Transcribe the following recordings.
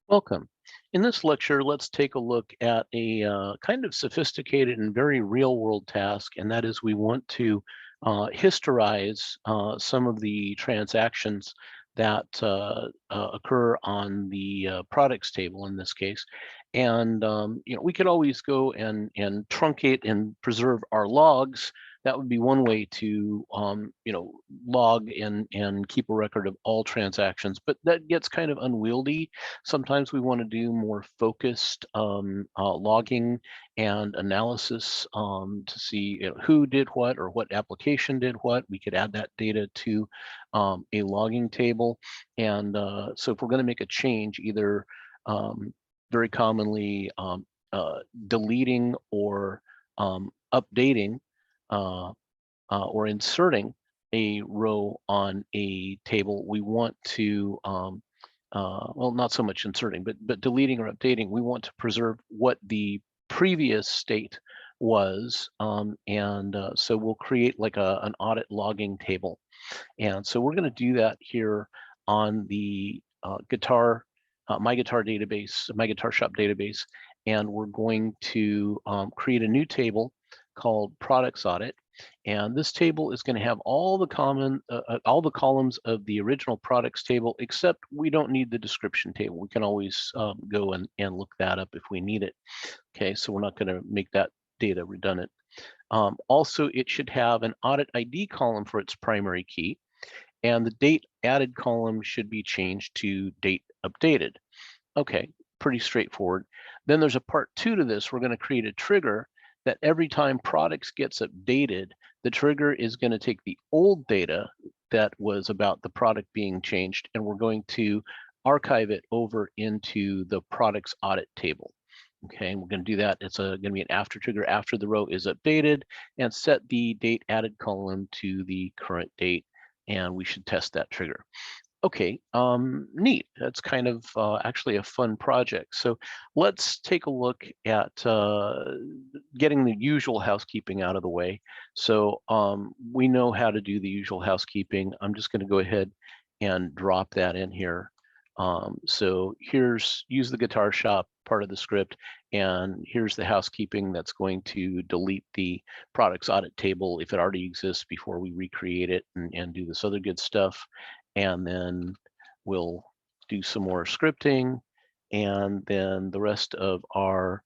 Welcome. In this lecture, let's take a look at a kind of sophisticated and very real-world task, and that is we want to historize some of the transactions that occur on the products table in this case. And we could always go and truncate and preserve our logs. That would be one way to log and keep a record of all transactions, but that gets kind of unwieldy. Sometimes we want to do more focused logging and analysis to see who did what or what application did what. We could add that data to a logging table. And so if we're going to make a change, either very commonly deleting or updating or inserting a row on a table, we want to well, not so much inserting, but deleting or updating, we want to preserve what the previous state was. So we'll create like an audit logging table. And so we're going to do that here on the My Guitar database, My Guitar Shop database. And we're going to create a new table called Products Audit. And this table is going to have all the columns of the original products table, except we don't need the description table. We can always go and look that up if we need it. Okay, so we're not going to make that data redundant. Also, it should have an audit ID column for its primary key, and the date added column should be changed to date updated. Okay, pretty straightforward. Then there's a part 2 to this. We're going to create a trigger that every time products gets updated, the trigger is going to take the old data that was about the product being changed, and we're going to archive it over into the products audit table. Okay, and we're going to do that. It's going to be an after trigger after the row is updated, and set the date added column to the current date, and we should test that trigger. Okay, neat. That's kind of actually a fun project. So let's take a look at getting the usual housekeeping out of the way. So we know how to do the usual housekeeping. I'm just going to go ahead and drop that in here. So use the Guitar Shop part of the script, and here's the housekeeping that's going to delete the products audit table if it already exists before we recreate it and do this other good stuff. And then we'll do some more scripting, and then the rest of our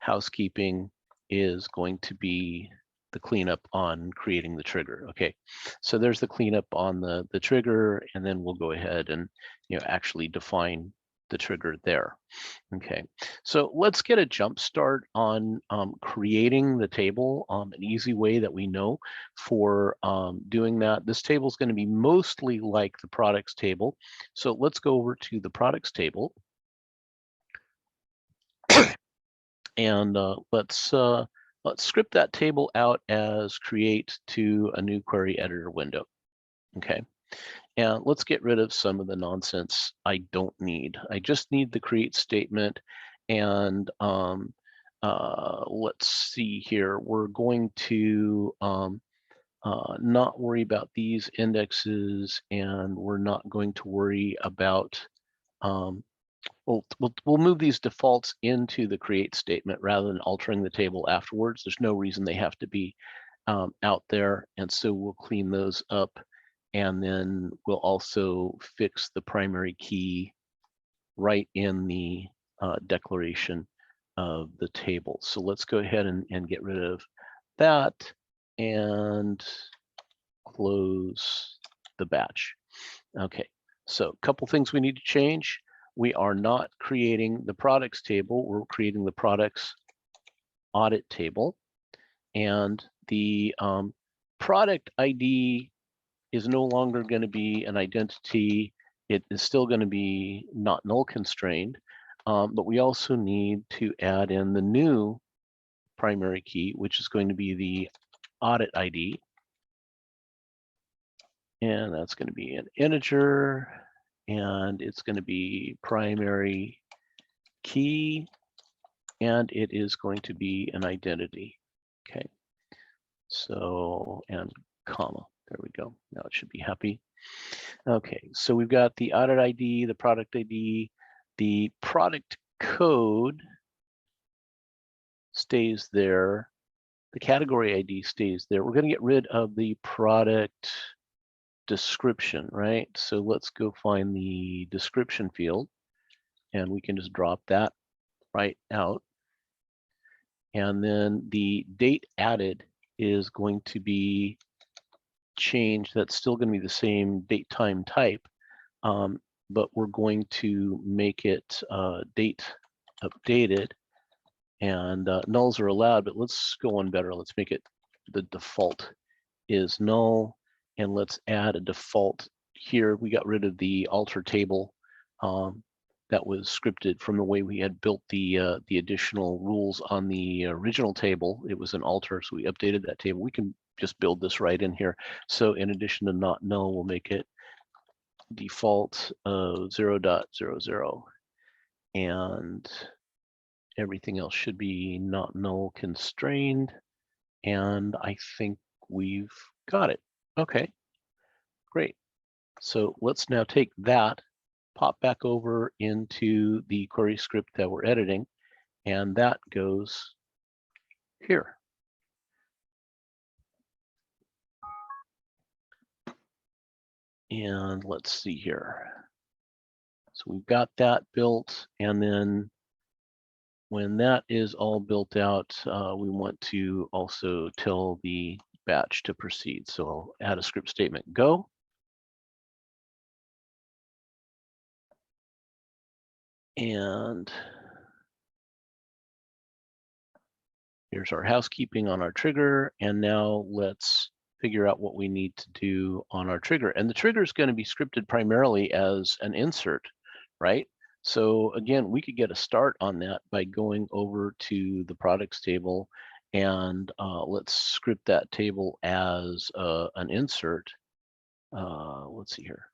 housekeeping is going to be the cleanup on creating the trigger. Okay, so there's the cleanup on the trigger, and then we'll go ahead and actually define the trigger there. Okay, so let's get a jump start on creating the table. An easy way that we know for doing that. This table is going to be mostly like the products table. So let's go over to the products table, and let's script that table out as create to a new query editor window. Okay. And let's get rid of some of the nonsense I don't need. I just need the create statement. And let's see here. We're going to not worry about these indexes, and we're not going to worry about, we'll move these defaults into the create statement rather than altering the table afterwards. There's no reason they have to be out there. And so we'll clean those up. And then we'll also fix the primary key right in the declaration of the table. So let's go ahead and get rid of that and close the batch. Okay, so a couple things we need to change. We are not creating the products table. We're creating the products audit table. And the product ID is no longer going to be an identity. It is still going to be not null constrained, but we also need to add in the new primary key, which is going to be the audit ID. And that's going to be an integer, and it's going to be primary key, and it is going to be an identity. Okay, so, and comma. There we go. Now it should be happy. Okay, so we've got the audit ID, the product ID, The product code stays there. The category ID stays there. We're going to get rid of the product description, right? So let's go find the description field, and we can just drop that right out. And then the date added is going to be changed. That's still going to be the same date time type, but we're going to make it date updated. And nulls are allowed, but let's go one better. Let's make it the default is null, and let's add a default here. We got rid of the alter table that was scripted from the way we had built the additional rules on the original table. It was an alter, so we updated that table. We can just build this right in here. So in addition to not null, we'll make it default of 0.00, and everything else should be not null constrained. And I think we've got it. Okay, great. So let's now take that, pop back over into the query script that we're editing, and that goes here. And let's see here. So we've got that built, and then when that is all built out, we want to also tell the batch to proceed. So I'll add a script statement, go. And here's our housekeeping on our trigger. And now let's figure out what we need to do on our trigger. And the trigger is going to be scripted primarily as an insert, right? So again, we could get a start on that by going over to the products table, and let's script that table as an insert. Let's see here.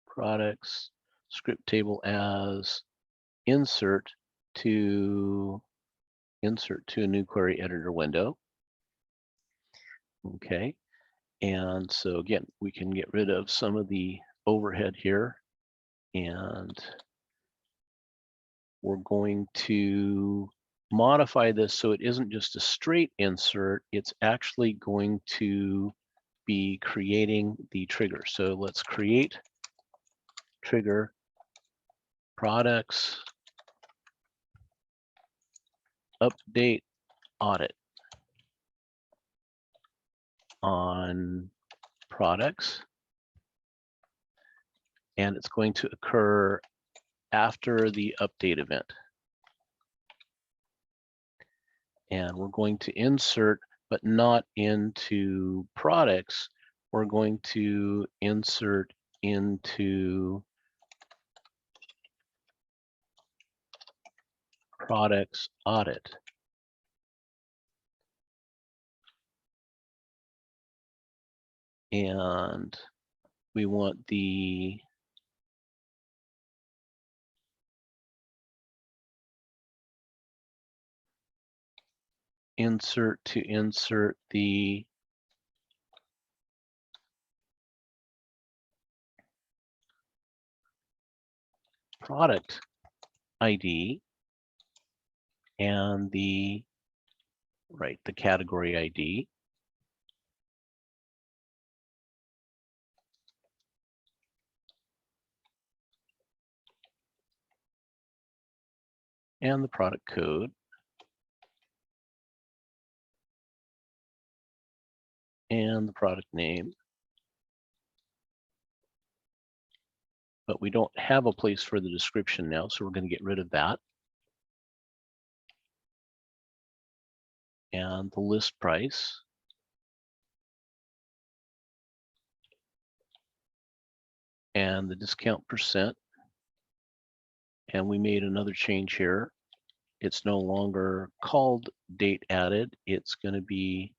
Products, script table as insert to a new query editor window. Okay, and so again, we can get rid of some of the overhead here, and we're going to modify this so it isn't just a straight insert, it's actually going to be creating the trigger. So let's create trigger products update audit on products, and it's going to occur after the update event. And we're going to insert, but not into products. We're going to insert into products audit. And we want the insert to insert the product ID and the category ID. And the product code. And the product name. But we don't have a place for the description now, so we're going to get rid of that. And the list price. And the discount percent. And we made another change here. It's no longer called date added. It's going to be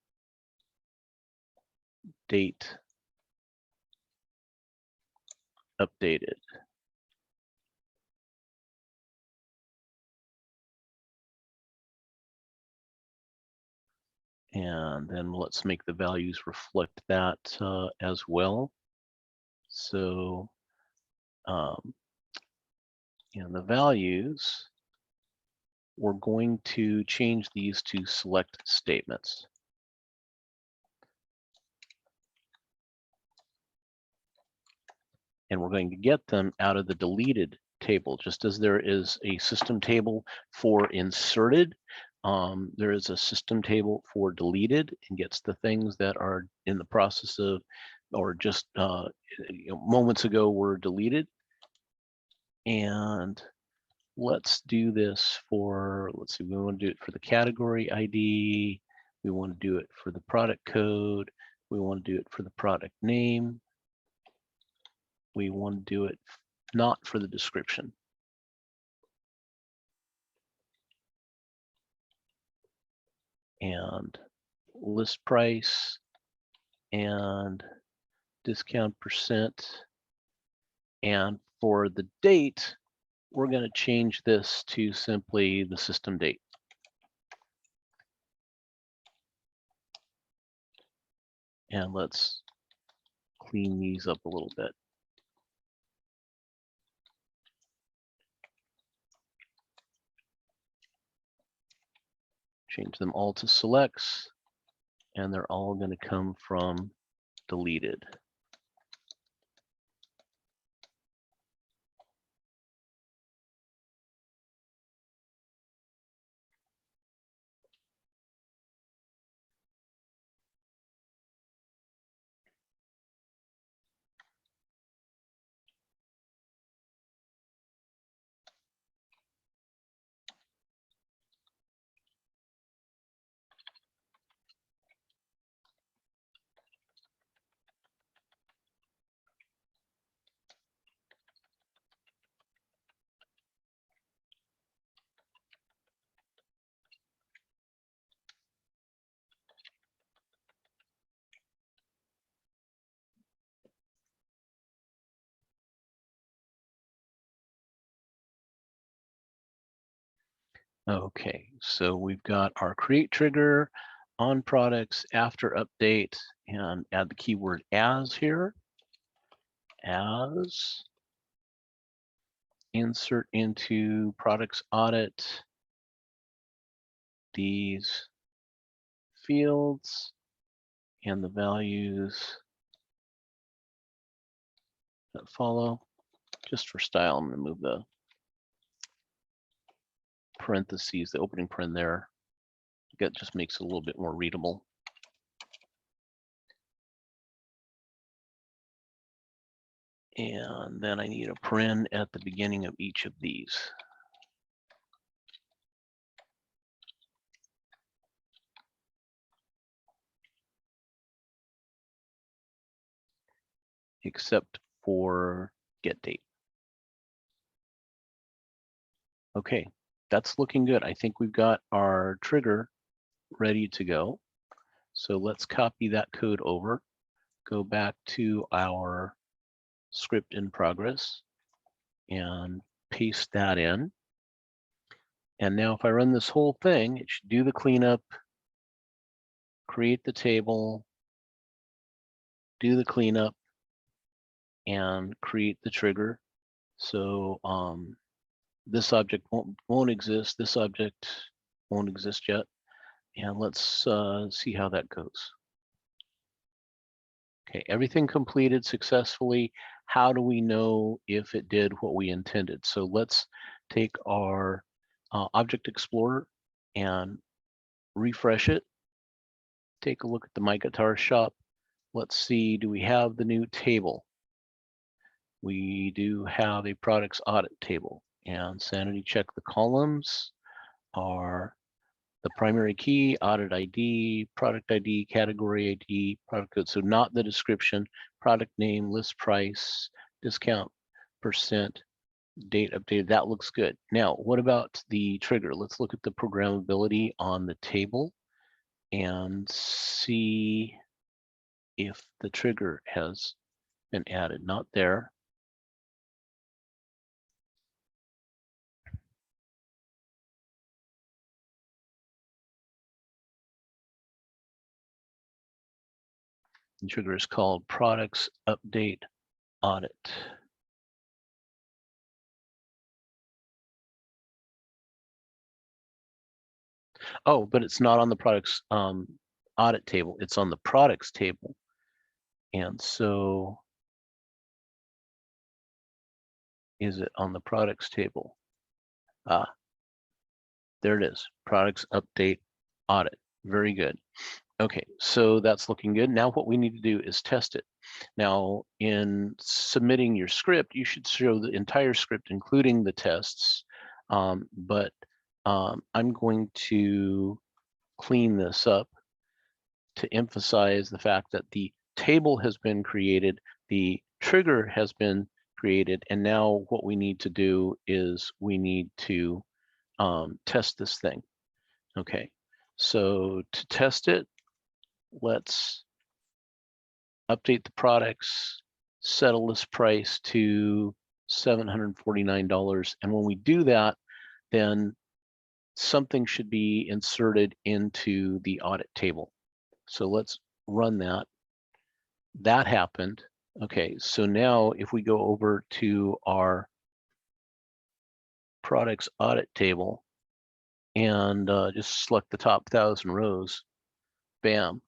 date updated. And then let's make the values reflect that as well. So And the values, we're going to change these to select statements. And we're going to get them out of the deleted table, just as there is a system table for inserted. There is a system table for deleted and gets the things that are in the process of, or just moments ago were deleted. And let's do this for, let's see, we want to do it for the category ID. We want to do it for the product code. We want to do it for the product name. We want to do it not for the description. And list price and discount percent. And for the date, we're going to change this to simply the system date. And let's clean these up a little bit. Change them all to selects, and they're all going to come from deleted. Okay, so we've got our create trigger on products after update, and add the keyword as here. As, insert into products audit these fields and the values that follow. Just for style, I'm going to move the parentheses, the opening paren there. That just makes it a little bit more readable. And then I need a paren at the beginning of each of these. Except for get date. Okay, that's looking good. I think we've got our trigger ready to go. So let's copy that code over, go back to our script in progress and paste that in. And now if I run this whole thing, it should do the cleanup, create the table, do the cleanup, and create the trigger. So this object won't exist. This object won't exist yet. And let's see how that goes. Okay, everything completed successfully. How do we know if it did what we intended? So let's take our Object Explorer and refresh it. Take a look at the My Guitar Shop. Let's see, do we have the new table? We do have a products audit table, and sanity check the columns are the primary key, audit ID, product ID, category ID, product code. So not the description, product name, list price, discount percent, date updated. That looks good. Now, what about the trigger? Let's look at the programmability on the table and see if the trigger has been added. Not there. The trigger is called products update audit. Oh, but it's not on the products audit table. It's on the products table. And so is it on the products table? Ah, there it is. Products update audit. Very good. Okay, so that's looking good. Now what we need to do is test it. Now, in submitting your script, you should show the entire script, including the tests. But I'm going to clean this up to emphasize the fact that the table has been created, the trigger has been created, and now what we need to do is we need to test this thing. Okay, so to test it, let's update the products, set a list price to $749. And when we do that, then something should be inserted into the audit table. So let's run that. That happened. Okay, so now if we go over to our products audit table and just select the top 1,000 rows, bam,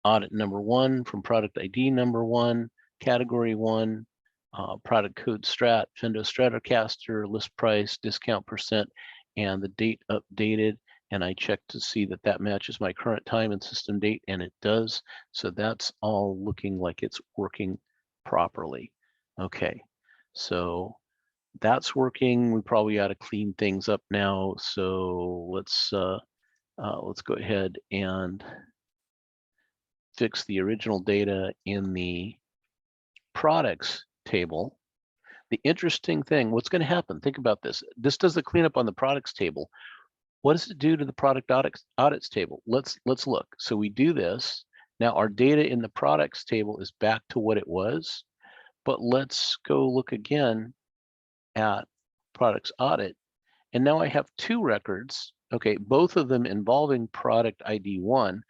audit number 1 from product ID number 1, category 1, product code strat, Fendo Stratocaster, list price, discount percent, and the date updated. And I check to see that that matches my current time and system date, and it does. So that's all looking like it's working properly. Okay, so that's working. We probably ought to clean things up now. So let's go ahead and fix the original data in the products table. The interesting thing, what's going to happen, think about this. This does the cleanup on the products table. What does it do to the product audits table? Let's look. So we do this. Now our data in the products table is back to what it was, but let's go look again at products audit. And now I have 2 records, okay, both of them involving product ID 1.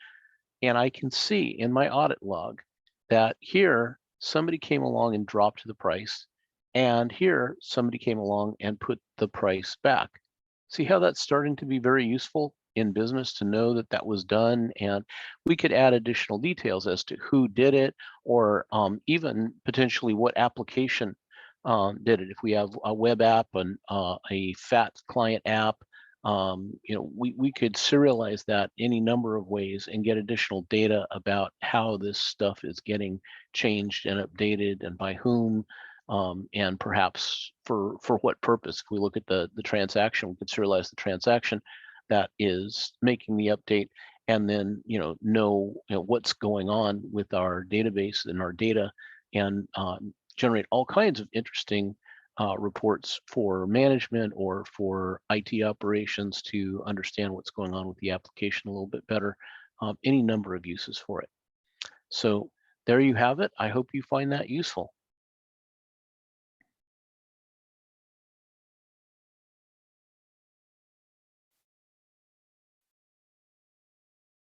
And I can see in my audit log that here somebody came along and dropped the price, and here somebody came along and put the price back. See how that's starting to be very useful in business to know that that was done, and we could add additional details as to who did it, or even potentially what application did it. If we have a web app and a fat client app, we could serialize that any number of ways and get additional data about how this stuff is getting changed and updated and by whom, and perhaps for what purpose. If we look at the transaction, we could serialize the transaction that is making the update, and then know what's going on with our database and our data, and generate all kinds of interesting reports for management or for IT operations to understand what's going on with the application a little bit better. Any number of uses for it. So there you have it. I hope you find that useful.